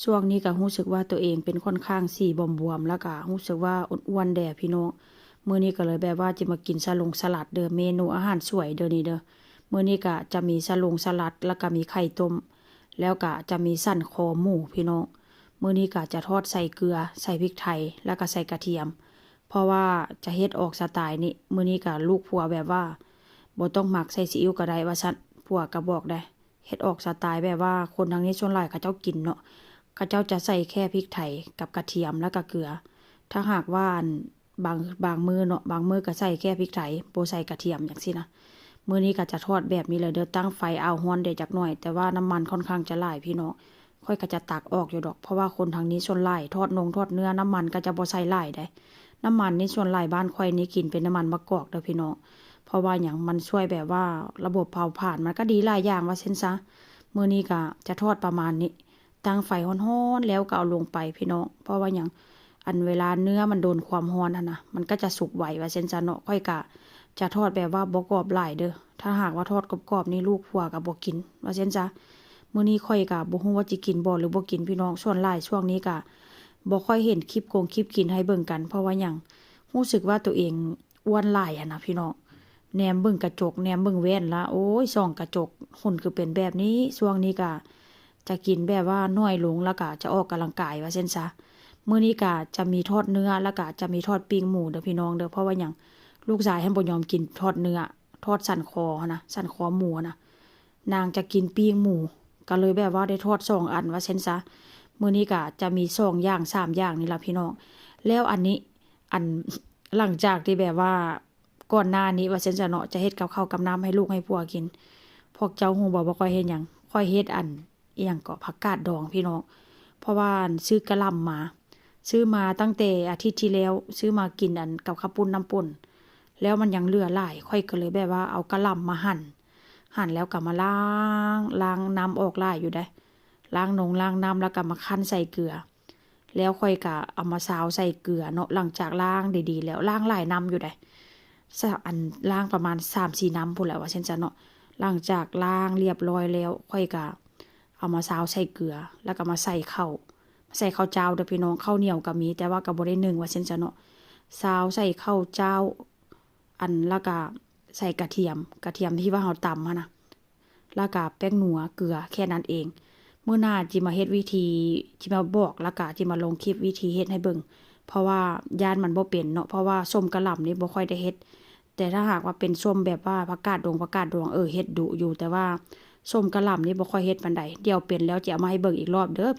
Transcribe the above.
ช่วงนี้ก็รู้สึกว่าตัวเองเป็นค่อนข้างสีบวมๆแล้วก็รู้สึกว่าอ้วนๆแด่พี่น้องมื้อนี้ก็เลยแบบว่าจะมากินสลัดเด้อเมนูอาหารสวยเด้อนี่เด้อมื้อนี้ก็จะมีสลัดแล้วก็มีไข่ต้มแล้วก็จะมีสั่นคอหมูพี่น้องมื้อนี้ก็จะทอดใส่เกลือใส่พริกไทยแล้วก็ใส่กระเทียมเพราะว่าจะเฮ็ดออกสไตล์นี้มื้อนี้ก็ลูกผัวแบบว่าบ่ต้องหมักใส่ซีอิ๊วก็ได้ว่าซั่นผัวก็บอกได้เฮ็ดออกสไตล์แบบว่าคนทางนี้ส่วนหลายเขาเจ้ากินเนาะ ข้าเจ้าจะใส่แค่พริกไทยกับกระเทียมแล้วก็เกลือ ถ้าหากว่าบางมือเนาะบางมือก็ใส่แค่พริกไทยบ่ใส่กระเทียมอย่างซี่นะมื้อนี้ก็จะทอดแบบนี้เลยเด้อตั้งไฟเอาร้อนได้จักหน่อยแต่ว่าน้ำมันค่อนข้างจะหลายพี่น้องค่อยก็จะตักออกอยู่ดอกเพราะว่าคนทางนี้ส่วนหลายทอดเนื้อน้ำมันก็จะบ่ใส่หลายได้น้ำมันนี่ส่วนหลายบ้านค่อยนี่กินเป็นน้ำมันมะกอกเด้อพี่น้องเพราะว่าหยังมันช่วยแบบว่าระบบเผาผลาญมันก็ดีหลายอย่างว่าเช่นซะมื้อนี้ก็จะทอดประมาณนี้ ตั้งไฟร้อนๆแล้วก็เอาลงไปพี่น้องเพราะว่าอย่างอันเวลาเนื้อมันโดนความร้อนนะมันก็จะสุกไวว่าเช่นจะเนาะค่อยกะจะทอดแบบว่าบ่กรอบหลายเด้อถ้าหากว่าทอดกรอบๆนี่ลูกผัวก็บ่กินว่าเช่นจะมื้อนี้ค่อยกะบ่ฮู้ว่าสิกินบ่หรือบ่กินพี่น้องส่วนหลายช่วงนี้กะบ่ค่อยเห็นคลิปกินให้เบิ่งกันเพราะว่าหยังรู้สึกว่าตัวเองอ้วนหลายอะนะพี่น้องแนมเบิ่งกระจกแนมเบิ่งแว่นละโอ้ยส่องกระจกหุ่นคือเป็นแบบนี้ช่วงนี้กะ จะกินแบบว่าน้อยลงแล้วก็จะออกกำลังกายว่าเช่นซะมื้อนี้ก็จะมีทอดเนื้อแล้วก็จะมีทอดปิ้งหมูเด้อพี่น้องเด้อเพราะว่าหยังลูกชายให้บ่ยอมกินทอดเนื้อทอดสันคอนะสันคอหมูนะนางจะกินปิ้งหมูก็เลยแบบว่าได้ทอด2อันว่าเช่นซะมื้อนี้ก็จะมี2อย่าง3อย่างนี่ล่ะพี่น้องแล้วอันนี้อันหลังจากที่แบบว่าก่อนหน้านี้ว่าเช่นซะเนาะจะเฮ็ดกับข้าวกับน้ำให้ลูกให้ผัวกินพวกเจ้าฮู้บ่ค่อยเฮ็ดหยังค่อยเฮ็ดอัน อีหยังก็ผักกาดดองพี่น้องเพราะว่าซื้อกะหล่ำมาซื้อมาตั้งแต่อาทิตย์ที่แล้วซื้อมากินอันกับข้าวปุ้นน้ำป่นแล้วมันยังเหลือหลายค่อยก็เลยแบบว่าเอากะหล่ำมาหั่นแล้วก็มาล้างน้ำออกหลายอยู่ได้ล้างน้ำแล้วก็มาคั่นใส่เกลือแล้วค่อยก็เอามาซาวใส่เกลือเนาะหลังจากล้างดีๆแล้วล้างหลายน้ำอยู่ได้อันล้างประมาณ3-4น้ำพู้นแหละว่าฉันจะเนาะหลังจากล้างเรียบร้อยแล้วค่อยก็เอามาซาวใส่เกลือแล้วก็มาใส่ข้าวเจ้าเด้อพี่น้องข้าวเหนียวก็มีแต่ว่าก็บ่ได้นึ่งว่าฉันจะเนาะซาวใส่ข้าวเจ้าอันแล้วก็ใส่กระเทียมที่ว่าเราตำหั่นน่ะแล้วก็แป้งนัวเกลือแค่นั้นเองมื้อหน้าจิมาเฮ็ดวิธีจิมาบอกแล้วก็จิมาลงคลิปวิธีเฮ็ดให้เบิ่งเพราะว่าย่านมันบ่เป็นเนาะเพราะว่าส้มกะหล่ำนี่บ่ค่อยได้เฮ็ดแต่ถ้าหากว่าเป็นส้มแบบว่าผักกาดดองเฮ็ดดุอยู่แต่ว่าส้มกะหล่ำนี่บ่ค่อยเฮ็ดปานใดเดี๋ยวเป็นแล้วจะเอามาให้เบิ่งอีกรอบเด้อ